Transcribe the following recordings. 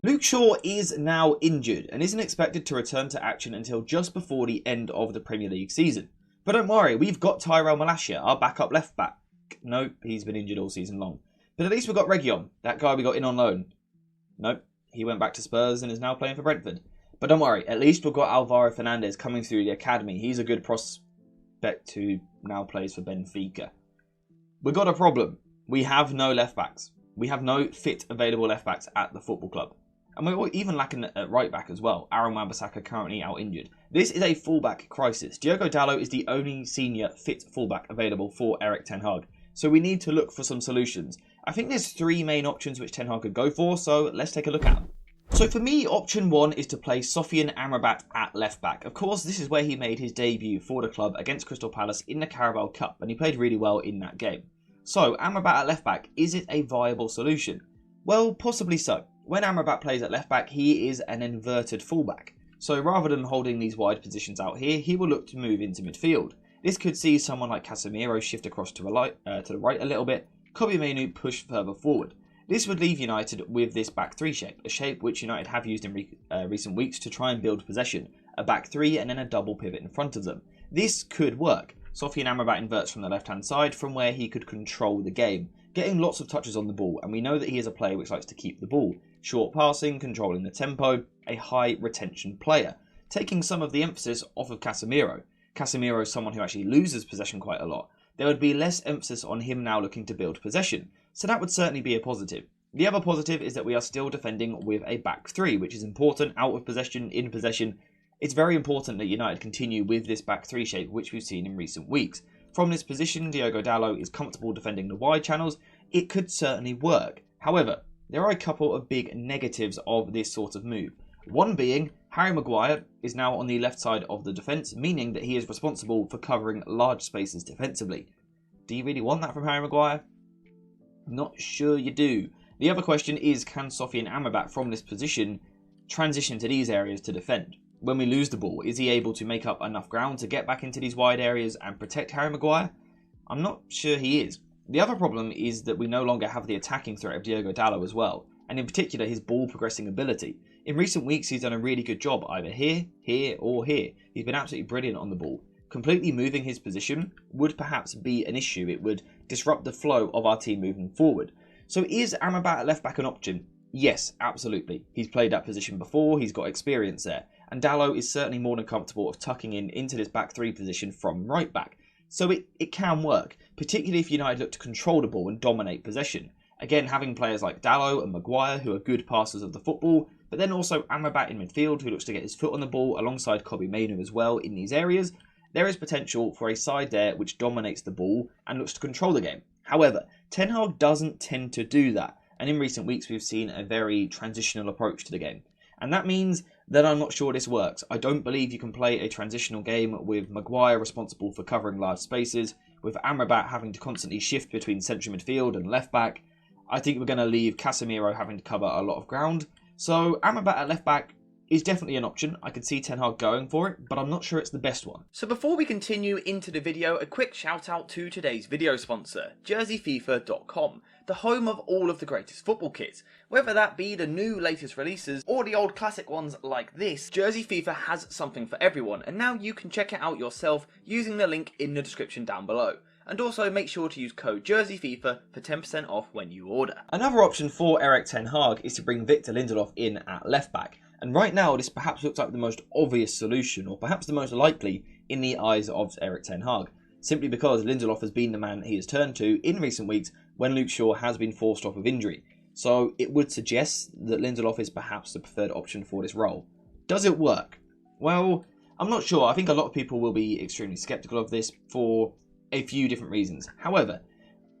Luke Shaw is now injured and isn't expected to return to action until just before the end of the Premier League season. But don't worry, we've got Tyrell Malacia, our backup left back. Nope, he's been injured all season long. But at least we've got Reguilon, that guy we got in on loan. Nope, he went back to Spurs and is now playing for Brentford. But don't worry, at least we've got Alvaro Fernandez coming through the academy. He's a good prospect who now plays for Benfica. We've got a problem. We have no left backs. We have no fit available left backs at the football club. And we're even lacking at right back as well. Aaron Wan-Bissaka currently out injured. This is a fullback crisis. Diogo Dalot is the only senior fit fullback available for Erik ten Hag. So we need to look for some solutions. I think there's three main options which ten Hag could go for, so let's take a look at them. So for me, option one is to play Sofian Amrabat at left back. Of course, this is where he made his debut for the club against Crystal Palace in the Carabao Cup, and he played really well in that game. So Amrabat at left back, is it a viable solution? Well, possibly so. When Amrabat plays at left back, he is an inverted fullback. So rather than holding these wide positions out here, he will look to move into midfield. This could see someone like Casemiro shift across to the right a little bit, Kobbie Mainoo push further forward. This would leave United with this back three shape, a shape which United have used in recent weeks to try and build possession, a back three and then a double pivot in front of them. This could work. Sofian Amrabat inverts from the left-hand side from where he could control the game, getting lots of touches on the ball, and we know that he is a player which likes to keep the ball. Short passing, controlling the tempo, a high retention player, taking some of the emphasis off of Casemiro. Casemiro is someone who actually loses possession quite a lot. There would be less emphasis on him now looking to build possession, so that would certainly be a positive. The other positive is that we are still defending with a back three, which is important out of possession, in possession. It's very important that United continue with this back three shape, which we've seen in recent weeks. From this position, Diogo Dalot is comfortable defending the wide channels. It could certainly work. However, there are a couple of big negatives of this sort of move. One being, Harry Maguire is now on the left side of the defence, meaning that he is responsible for covering large spaces defensively. Do you really want that from Harry Maguire? Not sure you do. The other question is, can Sofian Amrabat from this position transition to these areas to defend? When we lose the ball, is he able to make up enough ground to get back into these wide areas and protect Harry Maguire? I'm not sure he is. The other problem is that we no longer have the attacking threat of Diogo Dalot as well, and in particular his ball progressing ability. In recent weeks he's done a really good job either here or here. He's been absolutely brilliant on the ball. Completely moving his position would perhaps be an issue. It would disrupt the flow of our team moving forward. So is Amrabat at left back an option? Yes, absolutely. He's played that position before, he's got experience there. And Dalot is certainly more than comfortable of tucking into this back three position from right back. So it can work, particularly if United look to control the ball and dominate possession. Again, having players like Dalot and Maguire who are good passers of the football, but then also Amrabat in midfield who looks to get his foot on the ball alongside Kobbie Mainoo as well in these areas, there is potential for a side there which dominates the ball and looks to control the game. However, Ten Hag doesn't tend to do that, and in recent weeks we've seen a very transitional approach to the game. And that means that I'm not sure this works. I don't believe you can play a transitional game with Maguire responsible for covering large spaces, with Amrabat having to constantly shift between central midfield and left back. I think we're going to leave Casemiro having to cover a lot of ground. So Amrabat at left back is definitely an option. I could see Ten Hag going for it, but I'm not sure it's the best one. So before we continue into the video, a quick shout out to today's video sponsor, JerseyFifa.com, the home of all of the greatest football kits. Whether that be the new latest releases or the old classic ones like this, Jersey FIFA has something for everyone, and now you can check it out yourself using the link in the description down below. And also make sure to use code JerseyFifa for 10% off when you order. Another option for Erik ten Hag is to bring Victor Lindelof in at left back. And right now this perhaps looks like the most obvious solution, or perhaps the most likely in the eyes of Erik ten Hag. Simply because Lindelof has been the man he has turned to in recent weeks when Luke Shaw has been forced off of injury. So it would suggest that Lindelof is perhaps the preferred option for this role. Does it work? Well, I'm not sure. I think a lot of people will be extremely sceptical of this for a few different reasons. However,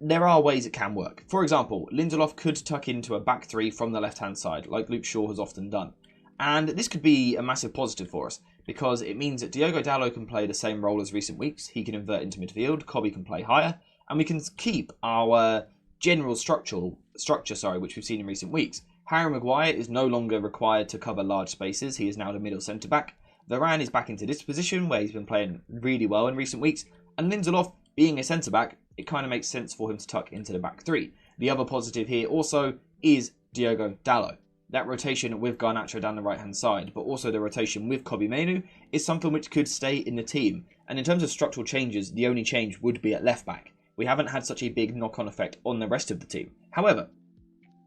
there are ways it can work. For example, Lindelof could tuck into a back three from the left-hand side, like Luke Shaw has often done. And this could be a massive positive for us, because it means that Diogo Dalot can play the same role as recent weeks. He can invert into midfield, Kobbie can play higher, and we can keep our general structure, which we've seen in recent weeks. Harry Maguire is no longer required to cover large spaces. He is now the middle centre-back. Varane is back into this position, where he's been playing really well in recent weeks. And Lindelof, being a centre-back, it kind of makes sense for him to tuck into the back three. The other positive here also is Diogo Dalot. that rotation with Garnacho down the right-hand side, but also the rotation with Kobbie Mainoo, is something which could stay in the team. And in terms of structural changes, the only change would be at left-back. We haven't had such a big knock-on effect on the rest of the team. However,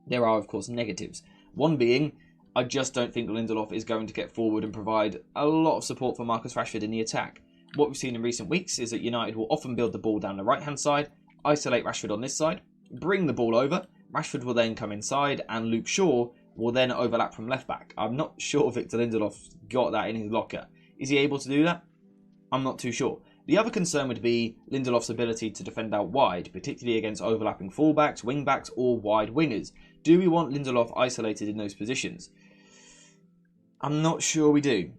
there are, of course, negatives. One being, I just don't think Lindelof is going to get forward and provide a lot of support for Marcus Rashford in the attack. What we've seen in recent weeks is that United will often build the ball down the right-hand side, isolate Rashford on this side, bring the ball over, Rashford will then come inside, and Luke Shaw will then overlap from left-back. I'm not sure Victor Lindelof got that in his locker. Is he able to do that? I'm not too sure. The other concern would be Lindelof's ability to defend out wide, particularly against overlapping fullbacks, wing-backs, or wide wingers. Do we want Lindelof isolated in those positions? I'm not sure we do.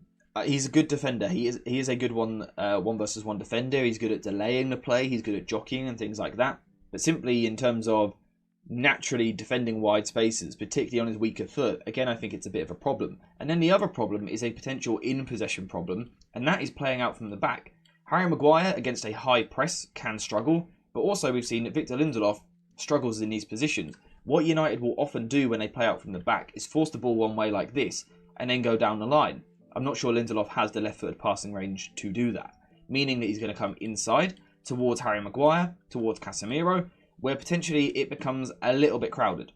He's a good defender. He is a good one versus one defender. He's good at delaying the play. He's good at jockeying and things like that. But simply in terms of naturally defending wide spaces, particularly on his weaker foot, again, I think it's a bit of a problem. And then the other problem is a potential in-possession problem, and that is playing out from the back. Harry Maguire against a high press can struggle, but also we've seen that Victor Lindelof struggles in these positions. What United will often do when they play out from the back is force the ball one way like this, and then go down the line. I'm not sure Lindelof has the left-footed passing range to do that, meaning that he's going to come inside, towards Harry Maguire, towards Casemiro, where potentially it becomes a little bit crowded.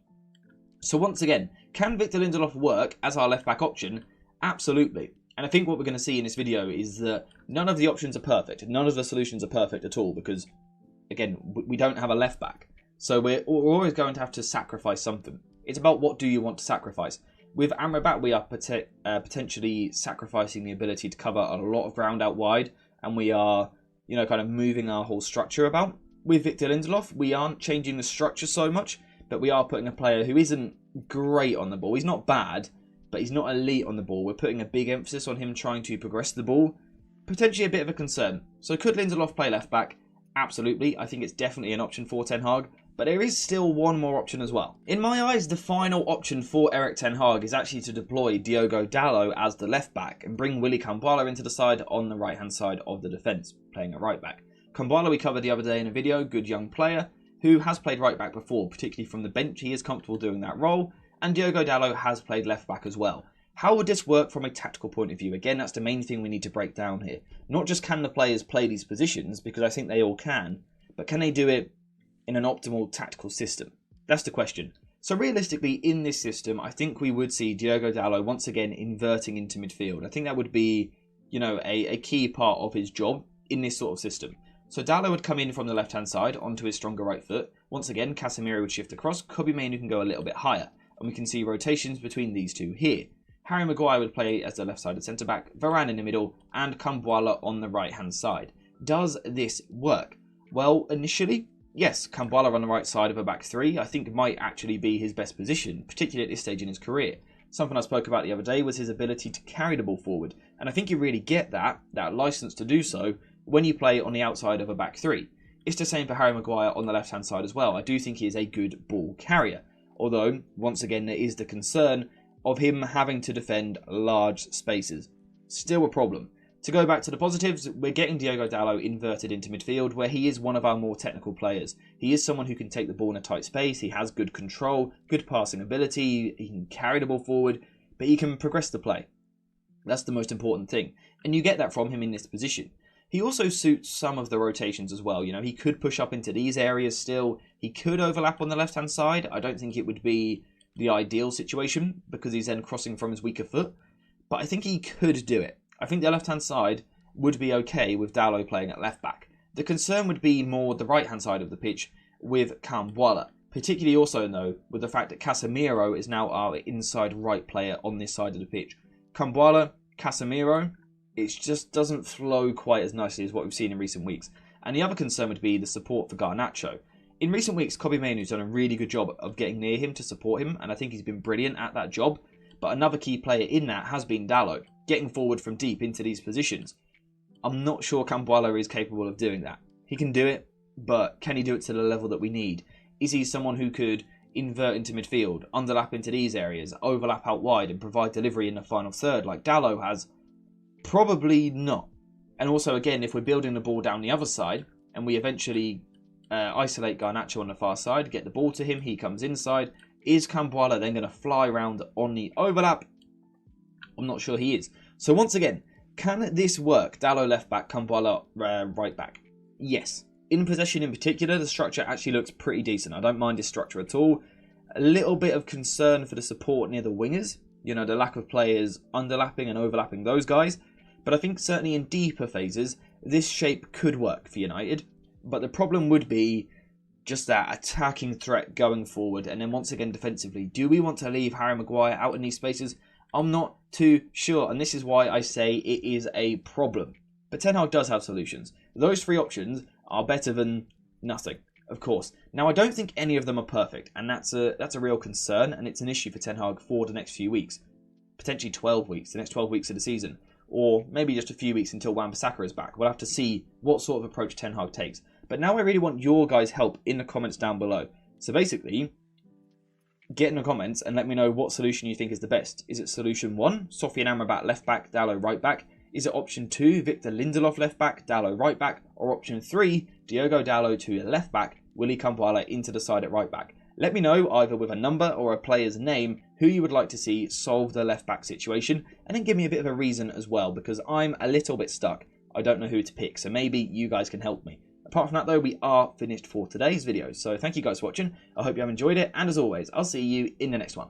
So once again, can Victor Lindelof work as our left-back option? Absolutely. And I think what we're going to see in this video is that none of the options are perfect. None of the solutions are perfect at all because, again, we don't have a left-back. So we're always going to have to sacrifice something. It's about what do you want to sacrifice. With Amrabat, we are potentially sacrificing the ability to cover a lot of ground out wide, and we are, kind of moving our whole structure about. With Victor Lindelof, we aren't changing the structure so much, but we are putting a player who isn't great on the ball. He's not bad, but he's not elite on the ball. We're putting a big emphasis on him trying to progress the ball. Potentially a bit of a concern. So could Lindelof play left back? Absolutely. I think it's definitely an option for Ten Hag. But there is still one more option as well. In my eyes, the final option for Erik Ten Hag is actually to deploy Diogo Dalot as the left back and bring Willy Kambwala into the side on the right hand side of the defence, playing at right back. Kambwala we covered the other day in a video, good young player who has played right back before, particularly from the bench. He is comfortable doing that role, and Diogo Dalot has played left back as well. How would this work from a tactical point of view? Again, that's the main thing we need to break down here. Not just can the players play these positions, because I think they all can, but can they do it in an optimal tactical system? That's the question. So realistically, in this system, I think we would see Diogo Dalot once again inverting into midfield. I think that would be, a key part of his job in this sort of system. So Dalot would come in from the left-hand side onto his stronger right foot. Once again, Casemiro would shift across. Kobbie Mainoo can go a little bit higher. And we can see rotations between these two here. Harry Maguire would play as the left-sided centre-back, Varane in the middle, and Kambwala on the right-hand side. Does this work? Well, initially, yes, Kambwala on the right side of a back three, I think might actually be his best position, particularly at this stage in his career. Something I spoke about the other day was his ability to carry the ball forward. And I think you really get that license to do so, when you play on the outside of a back three. It's the same for Harry Maguire on the left-hand side as well. I do think he is a good ball carrier. Although, once again, there is the concern of him having to defend large spaces. Still a problem. To go back to the positives, we're getting Diogo Dalot inverted into midfield, where he is one of our more technical players. He is someone who can take the ball in a tight space, he has good control, good passing ability, he can carry the ball forward, but he can progress the play. That's the most important thing. And you get that from him in this position. He also suits some of the rotations as well. He could push up into these areas still. He could overlap on the left-hand side. I don't think it would be the ideal situation because he's then crossing from his weaker foot. But I think he could do it. I think the left-hand side would be okay with Dalot playing at left-back. The concern would be more the right-hand side of the pitch with Kambwala. Particularly also, though, with the fact that Casemiro is now our inside right player on this side of the pitch. Kambwala, Casemiro, it just doesn't flow quite as nicely as what we've seen in recent weeks. And the other concern would be the support for Garnacho. In recent weeks, Kobbie Mainoo's done a really good job of getting near him to support him, and I think he's been brilliant at that job. But another key player in that has been Dalot, getting forward from deep into these positions. I'm not sure Kambwala is capable of doing that. He can do it, but can he do it to the level that we need? Is he someone who could invert into midfield, underlap into these areas, overlap out wide and provide delivery in the final third like Dalot has? Probably not. And also, again, if we're building the ball down the other side and we eventually isolate Garnacho on the far side, get the ball to him, he comes inside, Is Kambuala then going to fly around on the overlap? I'm not sure he is. So once again, can this work? Dalot left back, Kambuala right back. Yes. In possession in particular, the structure actually looks pretty decent. I don't mind this structure at all. A little bit of concern for the support near the wingers. You know, the lack of players underlapping and overlapping those guys. But I think certainly in deeper phases, this shape could work for United. But the problem would be just that attacking threat going forward. And then once again, defensively, do we want to leave Harry Maguire out in these spaces? I'm not too sure. And this is why I say it is a problem. But Ten Hag does have solutions. Those three options are better than nothing, of course. Now, I don't think any of them are perfect. And that's a real concern. And it's an issue for Ten Hag for the next few weeks. Potentially 12 weeks, the next 12 weeks of the season. Or maybe just a few weeks until Wan-Bissaka is back. We'll have to see what sort of approach Ten Hag takes. But now I really want your guys' help in the comments down below. So basically, get in the comments and let me know what solution you think is the best. Is it solution 1, Sofian Amrabat left back, Dalot right back? Is it option 2, Victor Lindelof left back, Dalot right back? Or option 3, Diogo Dalot to left back, Willy Kambuala into the side at right back? Let me know either with a number or a player's name who you would like to see solve the left back situation, and then give me a bit of a reason as well, because I'm a little bit stuck. I don't know who to pick, so maybe you guys can help me. Apart from that though, we are finished for today's video. So thank you guys for watching. I hope you have enjoyed it. And as always, I'll see you in the next one.